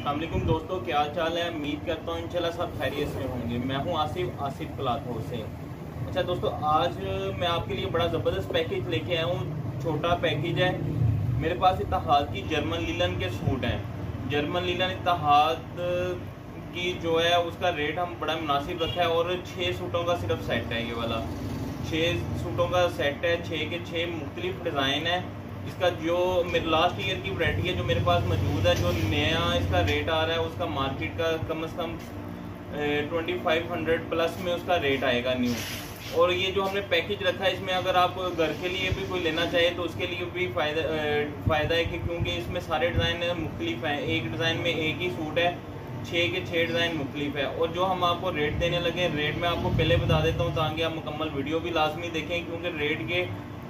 अस्सलामुअलैकुम दोस्तों, क्या हाल चाल है। उम्मीद करता हूँ इंशाल्लाह सब खैरियत से होंगे। मैं हूँ आसिफ क्लॉथ हाउस से। अच्छा दोस्तों, आज मैं आपके लिए बड़ा ज़बरदस्त पैकेज लेके आया हूँ। छोटा पैकेज है। मेरे पास इत्तेहाद की जर्मन लीलन के सूट हैं। जर्मन लीलन इत्तेहाद की जो है उसका रेट हम बड़ा मुनासिब रखा है और 6 सूटों का सिर्फ सेट है। ये वाला 6 सूटों का सेट है। 6 के 6 मुख्तलिफ डिज़ाइन है। इसका जो मेरे लास्ट ईयर की वैरायटी है जो मेरे पास मौजूद है, जो नया इसका रेट आ रहा है उसका मार्केट का कम से कम 2500 प्लस में उसका रेट आएगा न्यू। और ये जो हमने पैकेज रखा है इसमें अगर आप घर के लिए भी कोई लेना चाहे तो उसके लिए भी फ़ायदा है कि क्योंकि इसमें सारे डिज़ाइन मुख्तलिफ हैं। एक डिज़ाइन में एक ही सूट है, 6 के 6 डिज़ाइन मुख्तलिफ है। और जो हम आपको रेट देने लगे, रेट मैं आपको पहले बता देता हूँ ताकि आप मुकम्मल वीडियो भी लाजमी देखें, क्योंकि रेट के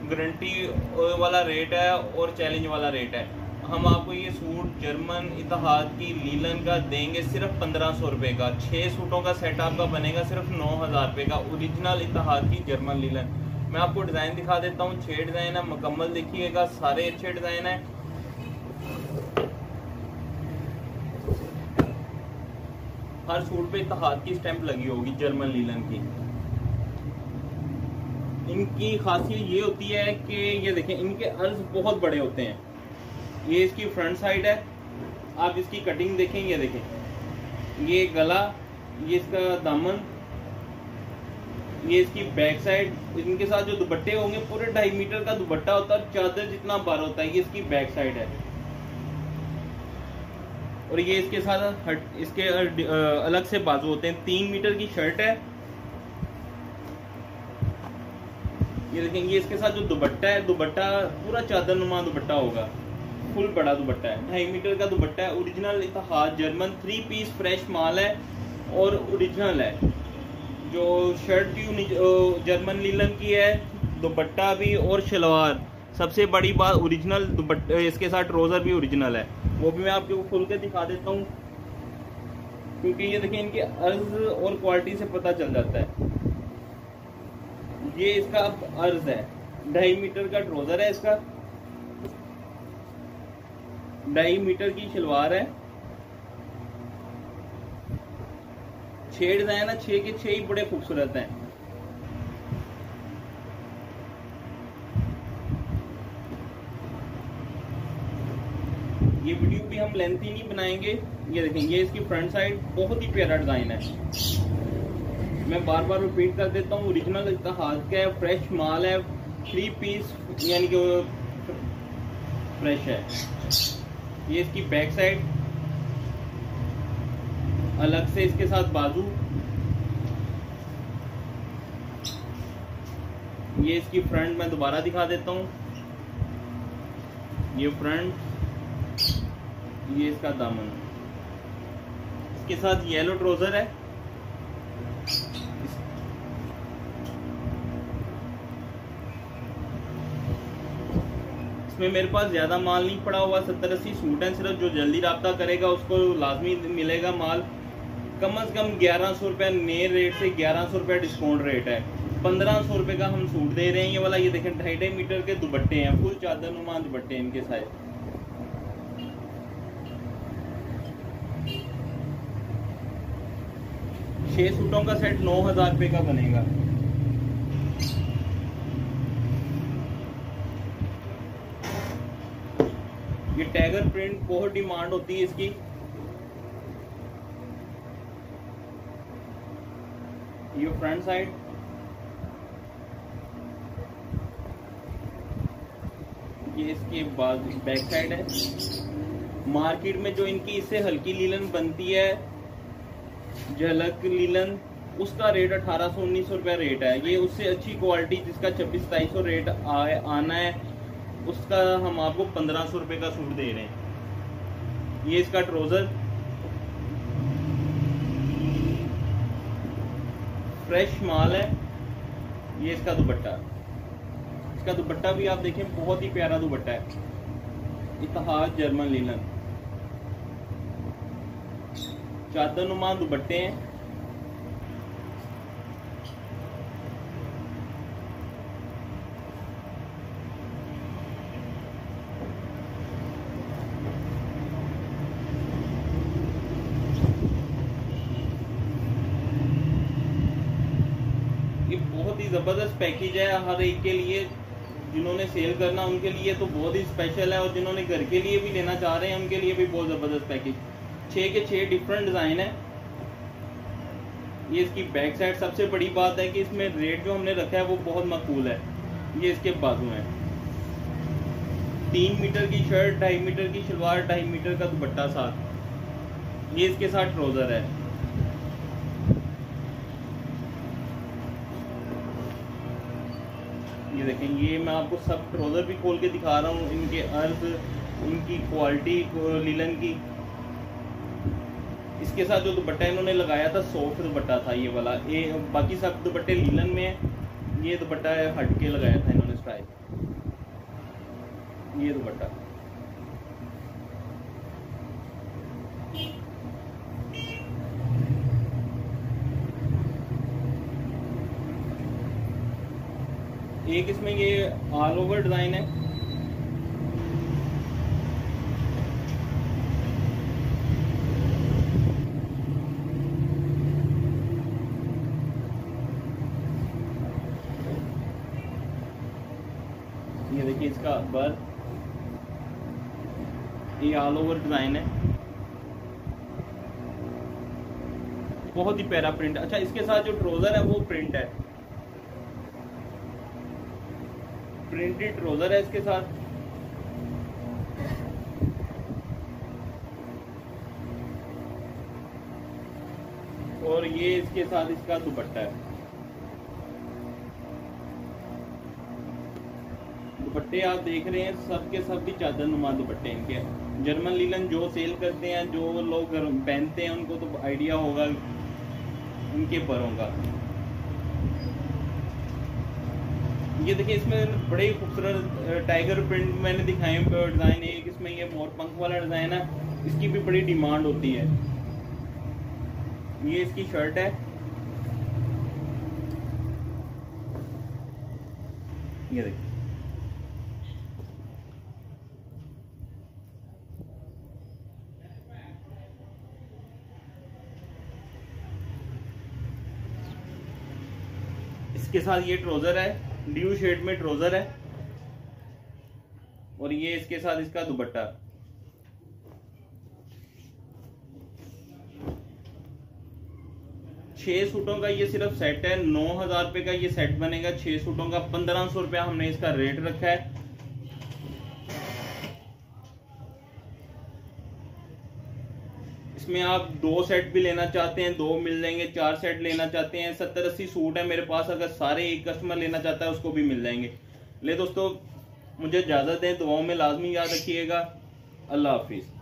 गारंटी वाला रेट है और चैलेंज वाला रेट है। हम आपको ये सूट जर्मन इत्तेहाद की लीलन का देंगे सिर्फ 1500 रुपये का। 6 सूटों का सेट आपका बनेगा सिर्फ 9000 रुपये का, ओरिजिनल इत्तेहाद की जर्मन लीलन। मैं आपको डिज़ाइन दिखा देता हूँ। 6 डिज़ाइन है, मुकम्मल देखिएगा, सारे अच्छे डिज़ाइन हैं। हर सूट पे इत्तेहाद की स्टैंप लगी होगी जर्मन लीलन की। इनकी खासियत ये होती है कि ये देखें, इनके अर्ज बहुत बड़े होते हैं। ये इसकी फ्रंट साइड है, आप इसकी कटिंग देखें, ये देखें, ये गला, ये इसका दामन, ये इसकी बैक साइड। इनके साथ जो दुपट्टे होंगे पूरे 2.5 मीटर का दुपट्टा होता है, चादर जितना बार होता है। ये इसकी बैक साइड है। और ये इसके साथ इसके अलग से बाजू होते हैं। 3 मीटर की शर्ट है। ये देखें, ये इसके साथ जो दुपट्टा है, दुपट्टा पूरा चादर नुमा दुपट्टा होगा, फुल बड़ा दुपट्टा है। 2.5 मीटर का दुपट्टा है। ओरिजिनल इत्तेहाद जर्मन 3 पीस फ्रेश माल है और ओरिजिनल है। जो शर्ट भी जर्मन लीलन की है, दुपट्टा भी और शलवार। सबसे बड़ी बात, ओरिजिनल दुपट्टा, इसके साथ ट्राउजर भी ओरिजिनल है। वो भी मैं आपको खोल के दिखा देता हूँ, क्योंकि ये देखिए इनके अर्ज और क्वालिटी से पता चल जाता है। ये इसका अर्ज है, 2.5 मीटर का ट्राउजर है, इसका 2.5 मीटर की शलवार है। 6 डिजाइन है, 6 के 6 ही बड़े खूबसूरत हैं। ये वीडियो भी हम लेंथी नहीं बनाएंगे। ये देखें, ये इसकी फ्रंट साइड बहुत ही प्यारा डिजाइन है। मैं बार बार रिपीट कर देता हूँ, ओरिजिनल इत्तेहाद का है, फ्रेश माल है, 3 पीस यानी कि फ्रेश है। ये इसकी बैक साइड, अलग से इसके साथ बाजू। ये इसकी फ्रंट मैं दोबारा दिखा देता हूँ। ये फ्रंट, ये इसका दामन। इसके साथ येलो ट्राउजर है। इसमें मेरे पास ज्यादा माल नहीं पड़ा हुआ, 70-80 सूट हैं सिर्फ। जो जल्दी राब्ता करेगा उसको लाजमी मिलेगा माल। कम से कम 1100 रुपये नए रेट से 1100 रुपये डिस्काउंट रेट है। 1500 रुपये का हम सूट दे रहे हैं। ये वाला ये देखें, 2.5 मीटर के दुपट्टे हैं, फुल चादर नुमा दुपट्टे हैं इनके साथ। छह सूटों का सेट 9000 रुपये का बनेगा। ये टैगर प्रिंट बहुत डिमांड होती है इसकी। ये फ्रंट साइड, ये इसके बाद बैक साइड है। मार्केट में जो इनकी इससे हल्की लीलन बनती है, झलक लीलन, उसका रेट 1800-1900 रुपया रेट है। ये उससे अच्छी क्वालिटी जिसका 2600-2700 रेट आना है, उसका हम आपको 1500 रुपये का सूट दे रहे हैं। ये इसका ट्राउजर, फ्रेश माल है। ये इसका दुपट्टा, इसका दुपट्टा भी आप देखें बहुत ही प्यारा दुपट्टा है, इत्तेहाद जर्मन लीलन, चादर नुमा दुपट्टे हैं। ज़बरदस्त पैकेज है हर एक के लिए। जिन्होंने सेल करना उनके लिए तो बहुत ही स्पेशल है, और जिन्होंने घर के लिए भी लेना चाह रहे हैं उनके लिए भी बहुत ज़बरदस्त पैकेज। 6 के 6 डिफरेंट डिज़ाइन है। ये इसकी बैक साइड। सबसे बड़ी बात है कि इसमें रेट जो हमने रखा है वो बहुत मकबूल है। ये इसके बाजू हैं, 3 मीटर की शर्ट, 2.5 मीटर की शलवार, 2.5 मीटर का दुपट्टा साथ। ये इसके साथ ट्राउजर है। ये देखें, ये मैं आपको सब ट्राउजर भी खोल के दिखा रहा हूँ, इनके अर्ज, इनकी क्वालिटी लीलन की। इसके साथ जो दुपट्टा इन्होंने लगाया था सॉफ्ट दुपट्टा था ये वाला। ये बाकी सब दुपट्टे लीलन में है, ये दुपट्टा हट के लगाया था इन्होंने स्टाइल। ये दुपट्टा एक इसमें ये ऑल ओवर डिजाइन है। ये देखिए इसका बर्थ, ये ऑल ओवर डिजाइन है, बहुत ही प्यारा प्रिंट। अच्छा, इसके साथ जो ट्राउजर है वो प्रिंट है, प्रिंटेड ट्राउजर है इसके साथ। और ये इसके साथ इसका दुपट्टा है। दुपट्टे आप देख रहे हैं सब के सब भी चादर नुमा दुपट्टे इनके। जर्मन लीलन जो सेल करते हैं, जो लोग पहनते हैं, उनको तो आइडिया होगा इनके परों का। ये देखिए, इसमें बड़े खूबसूरत टाइगर प्रिंट मैंने दिखाए डिजाइन। एक इसमें ये मोर पंख वाला डिजाइन है, इसकी भी बड़ी डिमांड होती है। ये इसकी शर्ट है, ये देखिए। इसके साथ ये ट्राउजर है, ड्यू शेड में ट्राउजर है, और ये इसके साथ इसका दुपट्टा। छह सूटों का ये सिर्फ सेट है। 9,000 रुपए का ये सेट बनेगा 6 सूटों का। 1500 रुपया हमने इसका रेट रखा है। इसमें आप 2 सेट भी लेना चाहते हैं 2 मिल जाएंगे, 4 सेट लेना चाहते हैं, 70-80 सूट है मेरे पास, अगर सारे एक कस्टमर लेना चाहता है उसको भी मिल जाएंगे। ले दोस्तों, मुझे इजाजत दें, दुआओं में लाजमी याद रखिएगा। अल्लाह हाफिज।